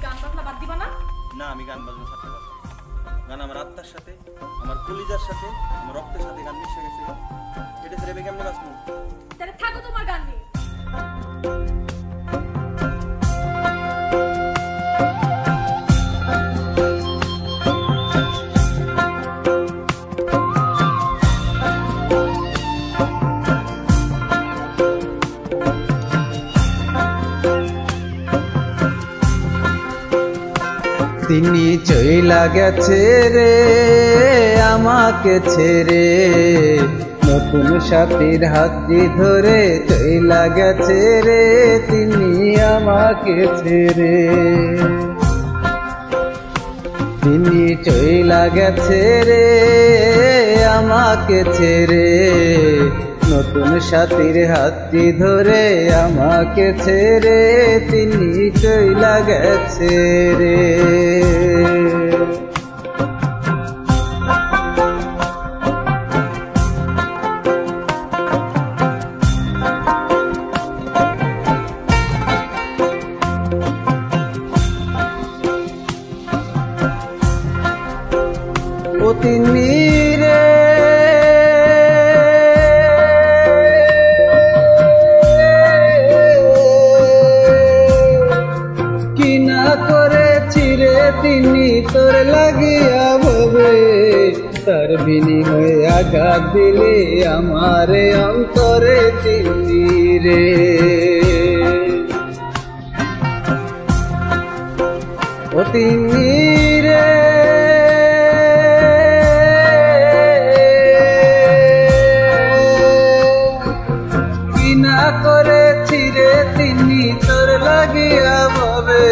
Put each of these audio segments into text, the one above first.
গান বাজনা বাদ দিবা না? না, আমি গান বাজনা ছাড়তে পারবো না। গান আমার আত্মার সাথে, আমার কলিজার সাথে, আমার রক্তের সাথে গান মিশে গেছে। এটা ছেড়ে আমি কেমনে বাঁচবো? তাহলে থাকো তোমার গান নিয়ে। তিনি চইলা গেছে রে আমাকে ছেড়ে, নতুন সাথীর হাতটি ধরে চইলা গেছে রে তিনি আমাকে ছেড়ে। তিনি চইলা গেছে রে আমাকে ছেড়ে, নতুন সাথীর হাতটি ধরে আমাকে ছেড়ে তিনি চইলা গেছে রে। ও তিনি রে কি না করেছি রে তিনি তোর লাগিয়া ভবে, তার বিনিময়ে আঘাত দিলে আমার অন্তরে তিনি রে। ও তিনি রে করেছি রে তিনি তোর লাগিয়া ভবে,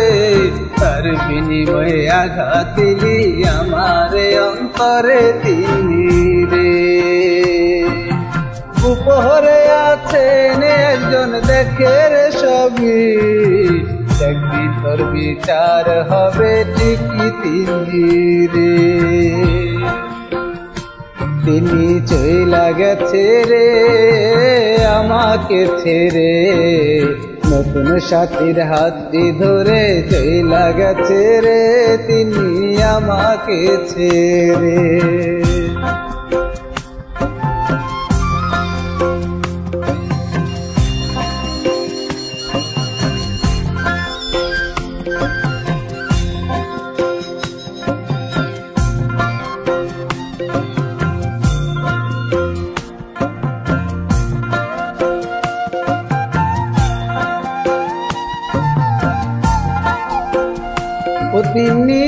তার বিনিময়ে আঘাত দিলি আমার অন্তরে তিনি রে। উপহারে আছেন একজন দেখে রে সবই, দেখবি তোর বিচার হবে ঠিকই তিনি রে। তিনি চইলা গেছে রে আমাকে ছেড়ে, নতুন সাথীর হাতটি ধরে চইলা গেছে রে তিনি আমাকে ছেড়ে। ও তিনি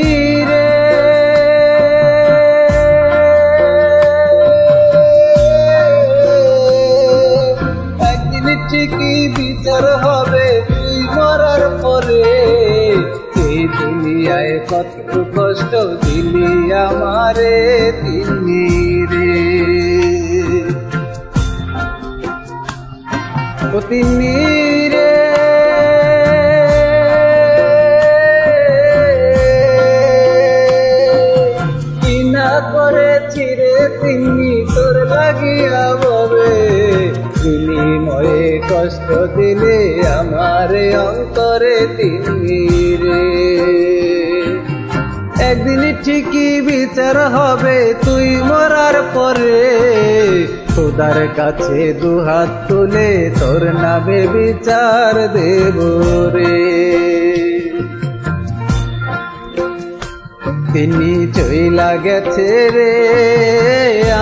রে একদিন ঠিকই বিচার হবে তুই মরার পরে। এই দুনিয়ায় কত কষ্ট দিলি আমারে তিনি রে। ও তিনি রে করেছি রে তিনি তোর লাগিয়া ভবে, বিনিময়ে কষ্ট দিলে আমার অন্তরে তিনি রে। একদিন ঠিকই বিচার হবে তুই মরার পরে, খোদার কাছে দুহাত তুলে তোর নামে বিচার দেব রে। তিনি চইলা গেছে রে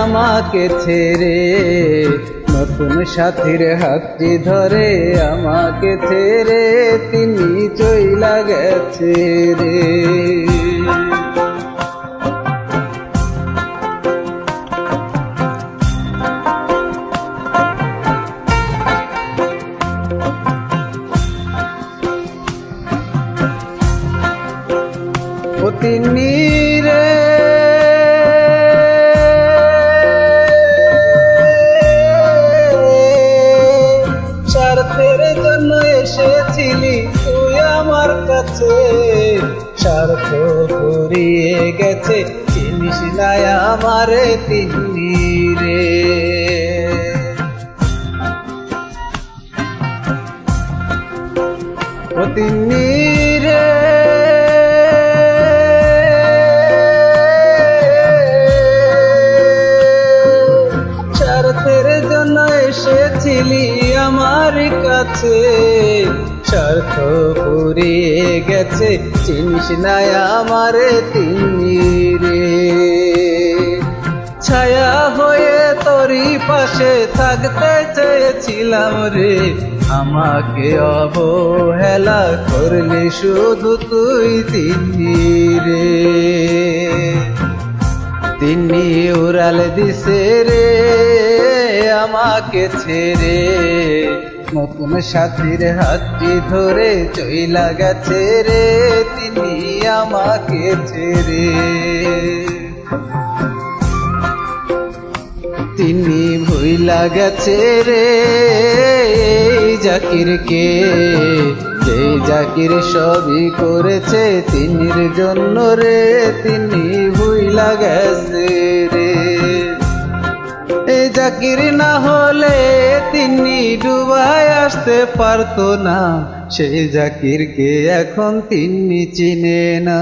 আমাকে ছেড়ে, নতুন সাথীর হাতটি ধরে আমাকে ছেড়ে তিনি চইলা গেছে রে। ও তিনি রে স্বার্থের জন্য এসেছিলি তুই আমার কাছে, স্বার্থ ফুরিয়ে গেছে চিনিস না আমারে তিনি রে। ও তিনি রে গেছে, চিনিস না আমারে তিন্নি রে। ছায়া হয়ে তোরই পাশে থাকতে চেয়েছিলাম রে, আমাকে অবহেলা করলি শুধু তুই তিন্নি রে। তিন্নি উড়াল দিছে রে আমাকে ছেড়ে, নতুন সাথীর হাতটি ধরে চইলা গেছে রে তিন্নি আমাকে ছেড়ে। তিন্নি ভুইলা গেছে রে জাকিরকে, যে জাকির সবই করেছে তিন্নির জন্য রে, তিন্নি ভুইলা গেছে রে। এই জাকির না হলে তিন্নি ডুবায় আসতে পারতো না, সেই জাকিরকে এখন তিন্নি চিনে না।